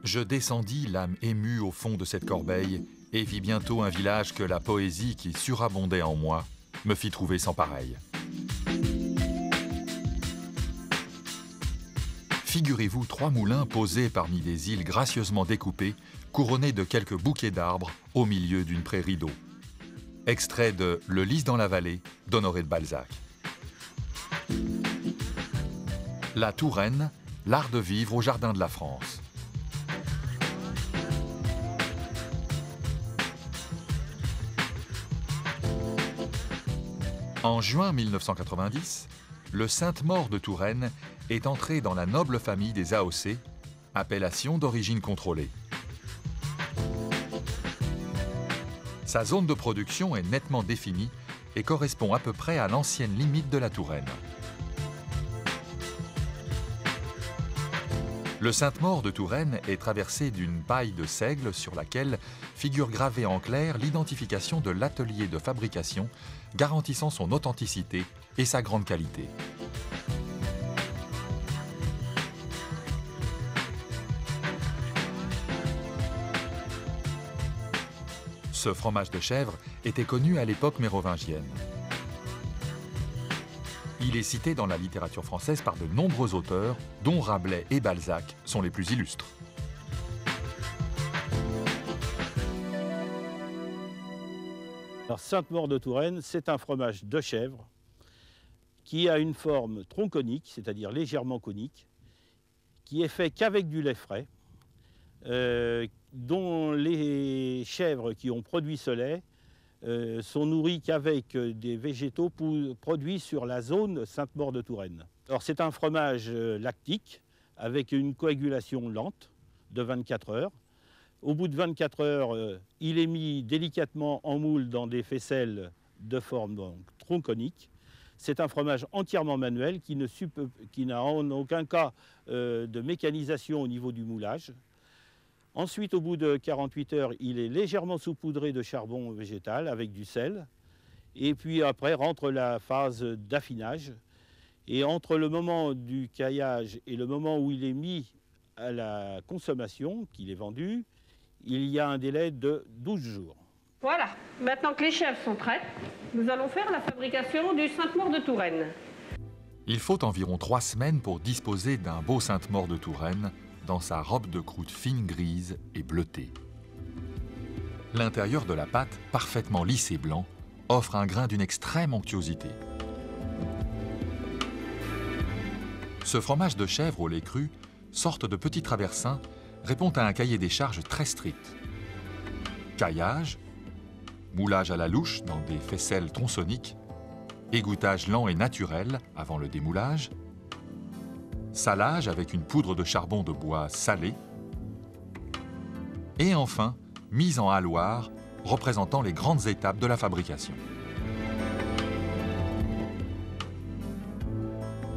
Je descendis l'âme émue au fond de cette corbeille et vis bientôt un village que la poésie qui surabondait en moi me fit trouver sans pareil. Figurez-vous 3 moulins posés parmi des îles gracieusement découpées, couronnés de quelques bouquets d'arbres au milieu d'une prairie d'eau. Extrait de Le Lys dans la vallée d'Honoré de Balzac. La Touraine, l'art de vivre au jardin de la France. En juin 1990, le Sainte-Maure de Touraine est entré dans la noble famille des AOC, appellation d'origine contrôlée. Sa zone de production est nettement définie et correspond à peu près à l'ancienne limite de la Touraine. Le Sainte-Maure de Touraine est traversé d'une paille de seigle sur laquelle figure gravée en clair l'identification de l'atelier de fabrication garantissant son authenticité et sa grande qualité. Ce fromage de chèvre était connu à l'époque mérovingienne. Il est cité dans la littérature française par de nombreux auteurs, dont Rabelais et Balzac sont les plus illustres. Alors, Sainte-Maure de Touraine, c'est un fromage de chèvre qui a une forme tronconique, c'est-à-dire légèrement conique, qui est fait qu'avec du lait frais, dont les chèvres qui ont produit ce lait sont nourries qu'avec des végétaux produits sur la zone Sainte-Maure de Touraine. Alors, c'est un fromage lactique avec une coagulation lente de 24 heures. Au bout de 24 heures, il est mis délicatement en moule dans des faisselles de forme tronconique. C'est un fromage entièrement manuel qui n'a en aucun cas de mécanisation au niveau du moulage. Ensuite, au bout de 48 heures, il est légèrement saupoudré de charbon végétal avec du sel. Et puis après rentre la phase d'affinage. Et entre le moment du caillage et le moment où il est mis à la consommation, qu'il est vendu, il y a un délai de 12 jours. Voilà, maintenant que les chèvres sont prêtes, nous allons faire la fabrication du Sainte-Maure de Touraine. Il faut environ 3 semaines pour disposer d'un beau Sainte-Maure de Touraine dans sa robe de croûte fine grise et bleutée. L'intérieur de la pâte, parfaitement lisse et blanc, offre un grain d'une extrême onctuosité. Ce fromage de chèvre au lait cru, sorte de petit traversin, répond à un cahier des charges très strict. Caillage, moulage à la louche dans des faisselles tronçonniques, égouttage lent et naturel avant le démoulage, salage avec une poudre de charbon de bois salé, et enfin, mise en haloir, représentant les grandes étapes de la fabrication.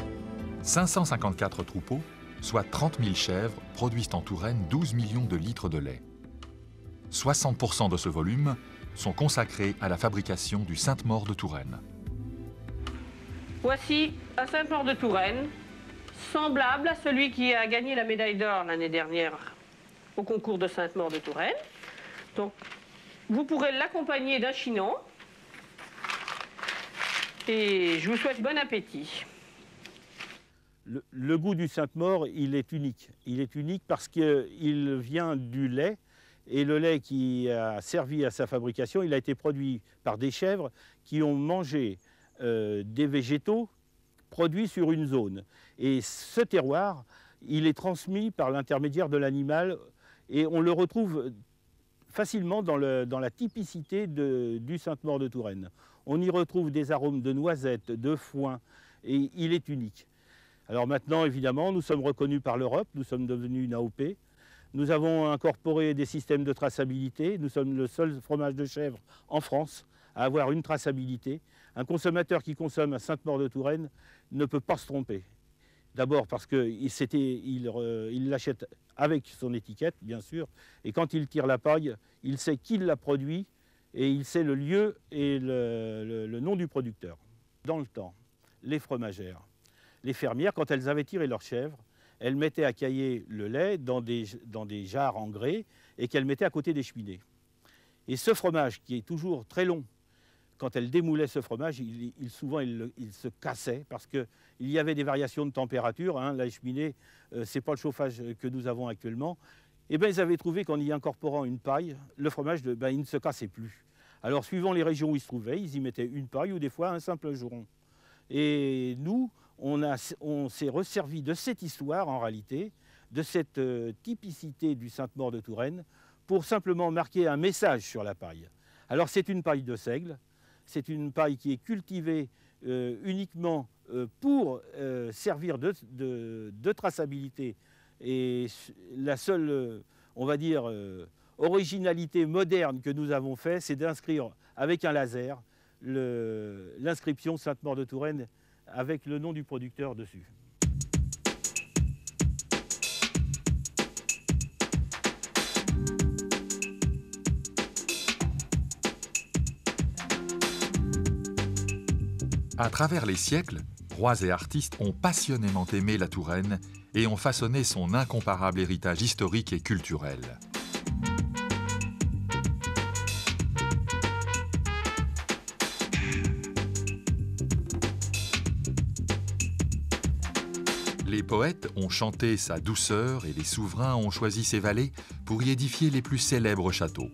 « 554 troupeaux, soit 30 000 chèvres, produisent en Touraine 12 millions de litres de lait. 60% de ce volume sont consacrés à la fabrication du Sainte-Maure de Touraine. Voici un Sainte-Maure de Touraine, semblable à celui qui a gagné la médaille d'or l'année dernière au concours de Sainte-Maure de Touraine. Donc, vous pourrez l'accompagner d'un chinon. Et je vous souhaite bon appétit. Le goût du Sainte-Maure, il est unique. Il est unique parce qu'il vient du lait. Et le lait qui a servi à sa fabrication, il a été produit par des chèvres qui ont mangé des végétaux produits sur une zone. Et ce terroir, il est transmis par l'intermédiaire de l'animal et on le retrouve facilement dans la typicité du Sainte-Maure de Touraine. On y retrouve des arômes de noisettes, de foin, et il est unique. Alors maintenant, évidemment, nous sommes reconnus par l'Europe, nous sommes devenus une AOP. Nous avons incorporé des systèmes de traçabilité. Nous sommes le seul fromage de chèvre en France à avoir une traçabilité. Un consommateur qui consomme un Sainte-Maure de Touraine ne peut pas se tromper. D'abord parce qu'il l'achète avec son étiquette, bien sûr, et quand il tire la paille, il sait qui l'a produit et il sait le lieu et le nom du producteur. Dans le temps, les fromagères, les fermières, quand elles avaient tiré leurs chèvres, elle mettait à cailler le lait dans des jarres en grès et qu'elle mettait à côté des cheminées. Et ce fromage, qui est toujours très long, quand elle démoulait ce fromage, souvent il se cassait parce qu'il y avait des variations de température. Hein. La cheminée, ce n'est pas le chauffage que nous avons actuellement. Et bien, ils avaient trouvé qu'en y incorporant une paille, le fromage il ne se cassait plus. Alors, suivant les régions où il se trouvait, ils y mettaient une paille ou des fois un simple juron. Et nous, on s'est resservi de cette histoire, en réalité, de cette typicité du Sainte-Maure de Touraine, pour simplement marquer un message sur la paille. Alors, c'est une paille de seigle, c'est une paille qui est cultivée uniquement pour servir de traçabilité. Et la seule, on va dire, originalité moderne que nous avons fait, c'est d'inscrire avec un laser l'inscription Sainte-Maure de Touraine avec le nom du producteur dessus. À travers les siècles, rois et artistes ont passionnément aimé la Touraine et ont façonné son incomparable héritage historique et culturel. Les poètes ont chanté sa douceur et les souverains ont choisi ses vallées pour y édifier les plus célèbres châteaux.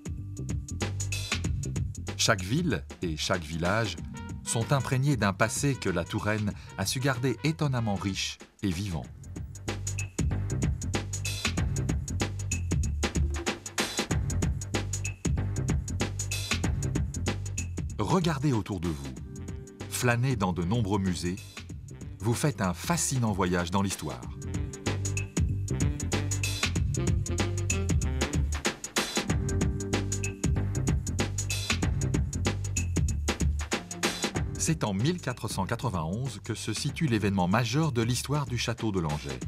Chaque ville et chaque village sont imprégnés d'un passé que la Touraine a su garder étonnamment riche et vivant. Regardez autour de vous, flânez dans de nombreux musées, vous faites un fascinant voyage dans l'histoire. C'est en 1491 que se situe l'événement majeur de l'histoire du château de Langeais.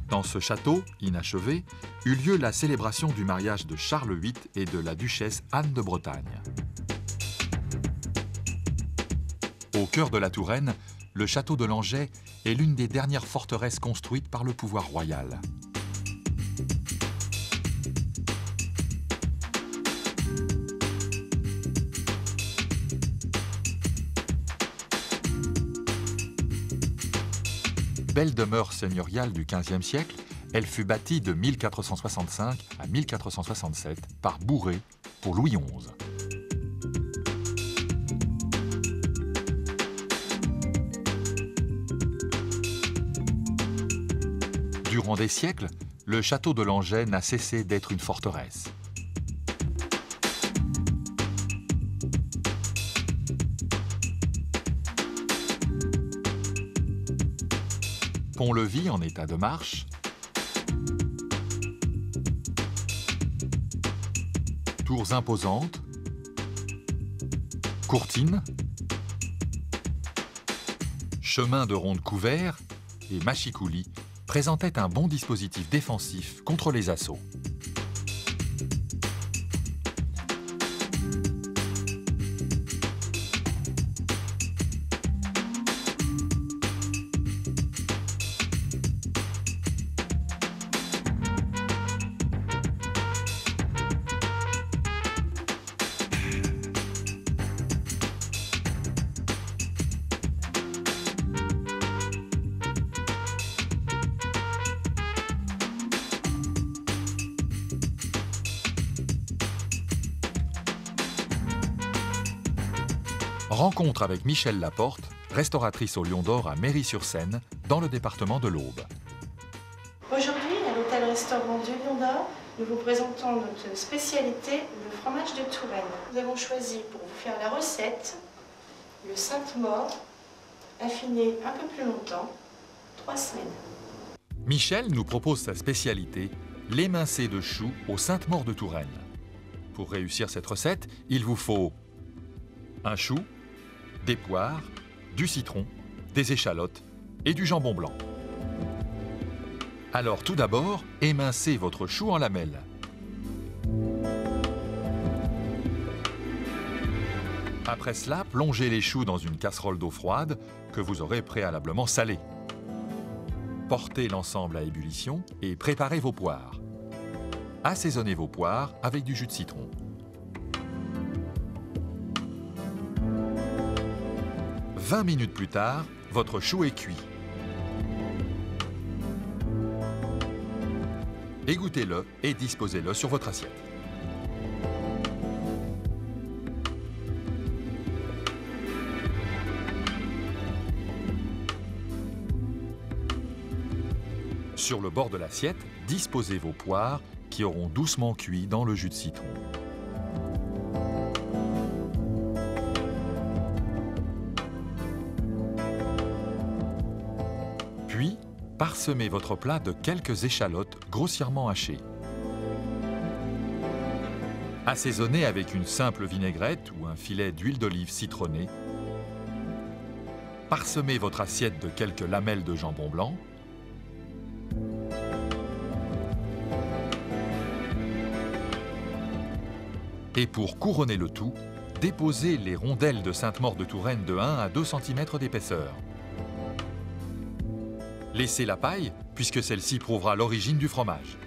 Dans ce château, inachevé, eut lieu la célébration du mariage de Charles VIII et de la duchesse Anne de Bretagne. Au cœur de la Touraine, le château de Langeais est l'une des dernières forteresses construites par le pouvoir royal. Belle demeure seigneuriale du XVe siècle, elle fut bâtie de 1465 à 1467 par Bourré pour Louis XI. Durant des siècles, le château de Langeais n'a cessé d'être une forteresse. Pont-levis en état de marche, tours imposantes, courtines, chemin de ronde couvert et machicoulis présentaient un bon dispositif défensif contre les assauts. Rencontre avec Michel Laporte, restauratrice au Lion d'Or à Méry-sur-Seine, dans le département de l'Aube. Aujourd'hui, à l'hôtel-restaurant du Lion d'Or, nous vous présentons notre spécialité, le fromage de Touraine. Nous avons choisi pour vous faire la recette le Sainte-Maure, affiné un peu plus longtemps, 3 semaines. Michel nous propose sa spécialité, l'émincé de choux au Sainte-Maure de Touraine. Pour réussir cette recette, il vous faut un chou, des poires, du citron, des échalotes et du jambon blanc. Alors tout d'abord, émincez votre chou en lamelles. Après cela, plongez les choux dans une casserole d'eau froide que vous aurez préalablement salée. Portez l'ensemble à ébullition et préparez vos poires. Assaisonnez vos poires avec du jus de citron. « 20 minutes plus tard, votre chou est cuit. Égouttez-le et disposez-le sur votre assiette. Sur le bord de l'assiette, disposez vos poires qui auront doucement cuit dans le jus de citron. Puis, parsemez votre plat de quelques échalotes grossièrement hachées. Assaisonnez avec une simple vinaigrette ou un filet d'huile d'olive citronnée. Parsemez votre assiette de quelques lamelles de jambon blanc. Et pour couronner le tout, déposez les rondelles de Sainte-Maure de Touraine de 1 à 2 cm d'épaisseur. Laissez la paille, puisque celle-ci prouvera l'origine du fromage.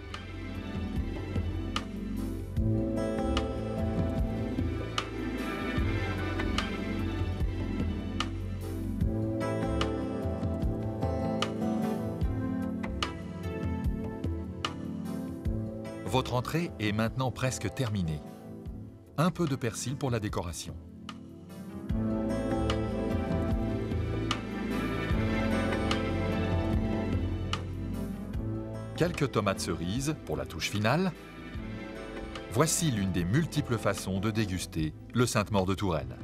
Votre entrée est maintenant presque terminée. Un peu de persil pour la décoration. Quelques tomates cerises pour la touche finale. Voici l'une des multiples façons de déguster le Sainte-Maure de Touraine.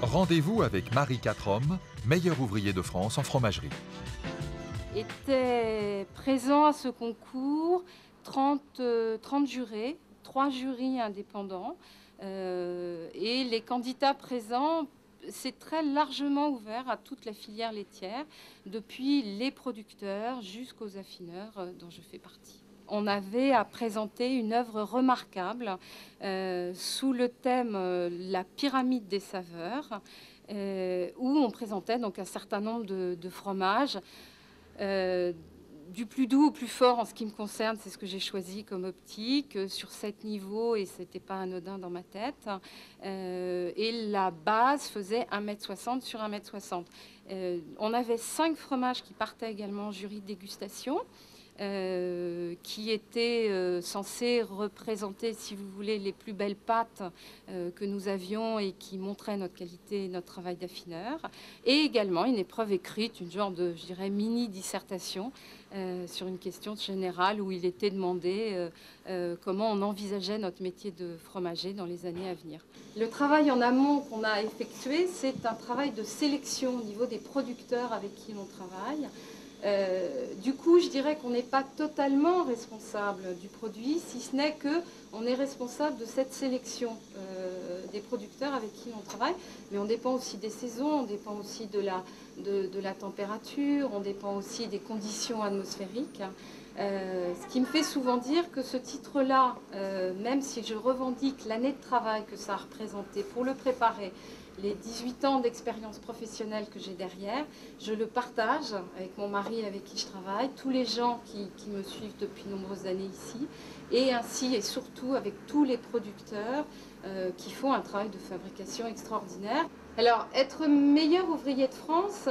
Rendez-vous avec Marie Quatrhomme, meilleure ouvrier de France en fromagerie. Étaient présents à ce concours 30 jurés, 3 jurys indépendants. Et les candidats présents, c'est très largement ouvert à toute la filière laitière, depuis les producteurs jusqu'aux affineurs dont je fais partie. On avait à présenter une œuvre remarquable sous le thème La pyramide des saveurs, où on présentait donc un certain nombre de fromages, du plus doux au plus fort en ce qui me concerne, c'est ce que j'ai choisi comme optique, sur 7 niveaux, et ce n'était pas anodin dans ma tête. Et la base faisait 1,60 m sur 1,60 m. On avait 5 fromages qui partaient également en jury de dégustation. Qui étaient censés représenter, si vous voulez, les plus belles pâtes que nous avions et qui montraient notre qualité et notre travail d'affineur. Et également une épreuve écrite, une genre de, je dirais, mini-dissertation sur une question générale où il était demandé comment on envisageait notre métier de fromager dans les années à venir. Le travail en amont qu'on a effectué, c'est un travail de sélection au niveau des producteurs avec qui on travaille. Du coup, je dirais qu'on n'est pas totalement responsable du produit, si ce n'est qu'on est responsable de cette sélection des producteurs avec qui on travaille. Mais on dépend aussi des saisons, on dépend aussi de la température, on dépend aussi des conditions atmosphériques. Ce qui me fait souvent dire que ce titre-là, même si je revendique l'année de travail que ça a représenté pour le préparer, les 18 ans d'expérience professionnelle que j'ai derrière, je le partage avec mon mari avec qui je travaille, tous les gens qui me suivent depuis de nombreuses années ici, et ainsi et surtout avec tous les producteurs qui font un travail de fabrication extraordinaire. Alors, être meilleur ouvrier de France,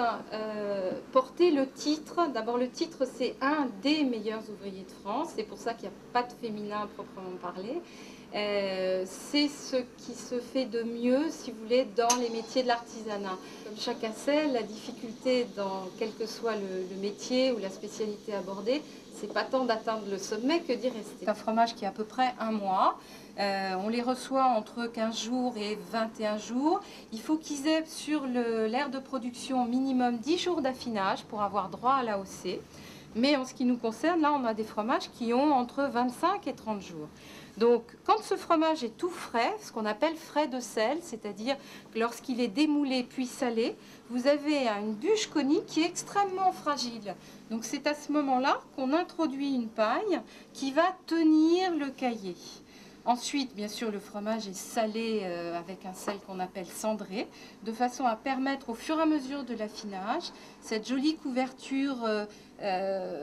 porter le titre, d'abord le titre c'est un des meilleurs ouvriers de France, c'est pour ça qu'il n'y a pas de féminin à proprement parler. C'est ce qui se fait de mieux, si vous voulez, dans les métiers de l'artisanat. Comme chacun sait, la difficulté, dans quel que soit le métier ou la spécialité abordée, c'est pas tant d'atteindre le sommet que d'y rester. C'est un fromage qui a à peu près 1 mois. On les reçoit entre 15 jours et 21 jours. Il faut qu'ils aient sur l'aire de production minimum 10 jours d'affinage pour avoir droit à l'AOC. Mais en ce qui nous concerne, là, on a des fromages qui ont entre 25 et 30 jours. Donc, quand ce fromage est tout frais, ce qu'on appelle frais de sel, c'est-à-dire que lorsqu'il est démoulé puis salé, vous avez une bûche conique qui est extrêmement fragile. Donc, c'est à ce moment-là qu'on introduit une paille qui va tenir le caillé. Ensuite, bien sûr, le fromage est salé avec un sel qu'on appelle cendré, de façon à permettre au fur et à mesure de l'affinage cette jolie couverture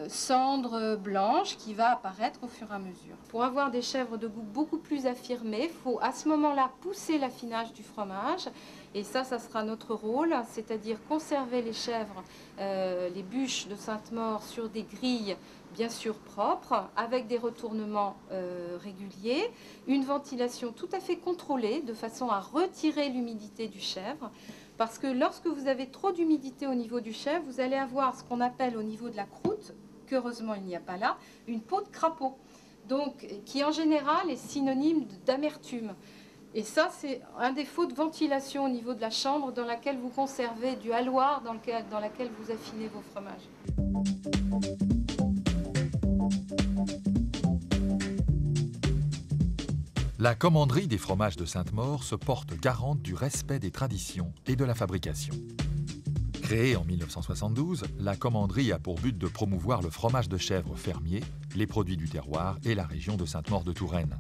cendre blanche qui va apparaître au fur et à mesure. Pour avoir des chèvres de goût beaucoup plus affirmées, il faut à ce moment-là pousser l'affinage du fromage. Et ça sera notre rôle, c'est-à-dire conserver les chèvres, les bûches de Sainte-Maure sur des grilles bien sûr propres, avec des retournements réguliers, une ventilation tout à fait contrôlée, de façon à retirer l'humidité du chèvre. Parce que lorsque vous avez trop d'humidité au niveau du chèvre, vous allez avoir ce qu'on appelle au niveau de la croûte, qu'heureusement il n'y a pas là, une peau de crapaud, donc, qui en général est synonyme d'amertume. Et ça, c'est un défaut de ventilation au niveau de la chambre dans laquelle vous conservez du halloir, dans laquelle vous affinez vos fromages. La commanderie des fromages de Sainte-Maure se porte garante du respect des traditions et de la fabrication. Créée en 1972, la commanderie a pour but de promouvoir le fromage de chèvre fermier, les produits du terroir et la région de Sainte-Maure-de-Touraine.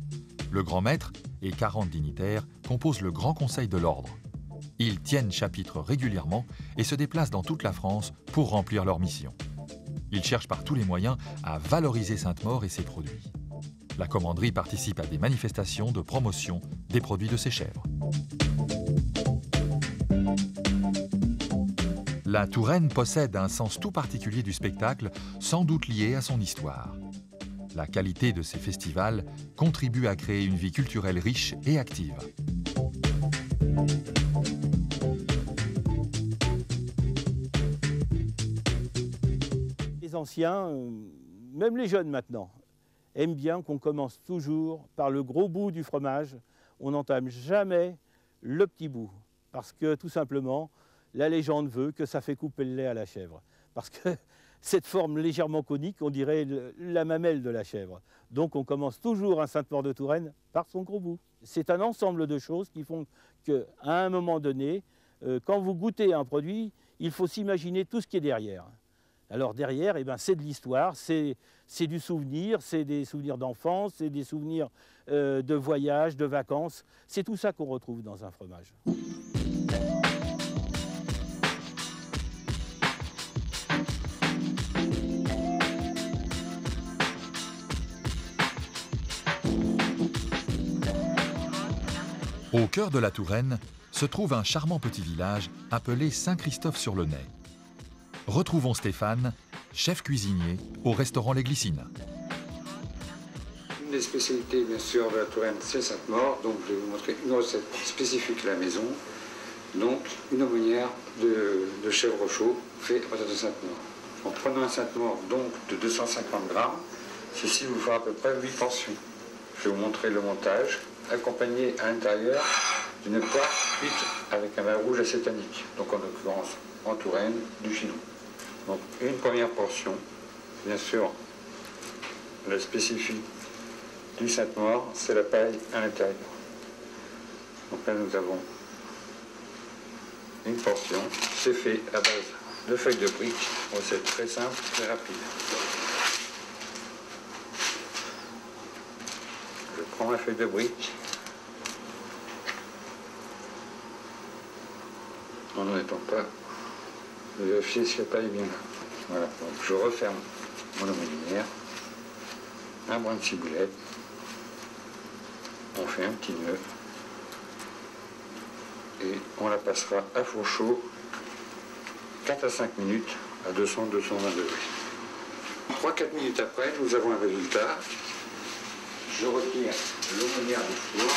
Le grand maître et 40 dignitaires composent le Grand Conseil de l'Ordre. Ils tiennent chapitre régulièrement et se déplacent dans toute la France pour remplir leur mission. Ils cherchent par tous les moyens à valoriser Sainte-Maure et ses produits. La commanderie participe à des manifestations de promotion des produits de ses chèvres. La Touraine possède un sens tout particulier du spectacle, sans doute lié à son histoire. La qualité de ces festivals contribue à créer une vie culturelle riche et active. Les anciens, même les jeunes maintenant, aiment bien qu'on commence toujours par le gros bout du fromage. On n'entame jamais le petit bout. Parce que tout simplement, la légende veut que ça fait couper le lait à la chèvre. Parce que cette forme légèrement conique, on dirait la mamelle de la chèvre. Donc on commence toujours un Sainte-Maure-de-Touraine par son gros bout. C'est un ensemble de choses qui font qu'à un moment donné, quand vous goûtez un produit, il faut s'imaginer tout ce qui est derrière. Alors derrière, eh ben, c'est de l'histoire, c'est du souvenir, c'est des souvenirs d'enfance, c'est des souvenirs de voyage, de vacances. C'est tout ça qu'on retrouve dans un fromage. Au cœur de la Touraine se trouve un charmant petit village appelé Saint-Christophe-sur-le-Nez. Retrouvons Stéphane, chef cuisinier au restaurant Les Glycines. Une des spécialités, bien sûr, de la Touraine, c'est Sainte-Maure. Donc, je vais vous montrer une recette spécifique à la maison. Donc, une aumônière de chèvre chaud fait à partir de Sainte-Maure. En prenant un Sainte-Maure, donc, de 250 grammes, ceci vous fera à peu près 8 portions. Je vais vous montrer le montage, accompagné à l'intérieur d'une poire cuite avec un vin rouge acétanique. Donc, en l'occurrence, en Touraine, du Chinon. Donc, une première portion, bien sûr, la spécifique du Sainte-Maure, c'est la paille à l'intérieur. Donc là, nous avons une portion. C'est fait à base de feuilles de briques. Recette très simple, très rapide. Je prends ma feuille de brique. En n'étant pas de vérifier si la paille est bien là. Voilà, donc je referme mon aumônière. Un brin de ciboulette. On fait un petit nœud. Et on la passera à four chaud 4 à 5 minutes à 200-220 degrés. 3-4 minutes après, nous avons un résultat. je retire l'aumônière du four.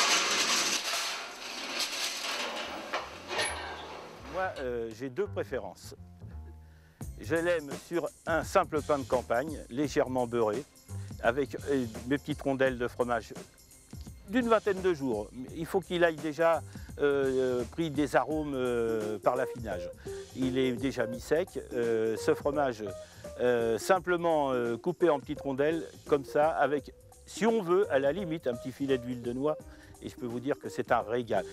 Moi, j'ai deux préférences. Je l'aime sur un simple pain de campagne, légèrement beurré, avec mes petites rondelles de fromage d'une vingtaine de jours. Il faut qu'il aille déjà pris des arômes par l'affinage. Il est déjà mi-sec. Ce fromage, simplement coupé en petites rondelles, comme ça, avec, si on veut, à la limite, un petit filet d'huile de noix. Et je peux vous dire que c'est un régal.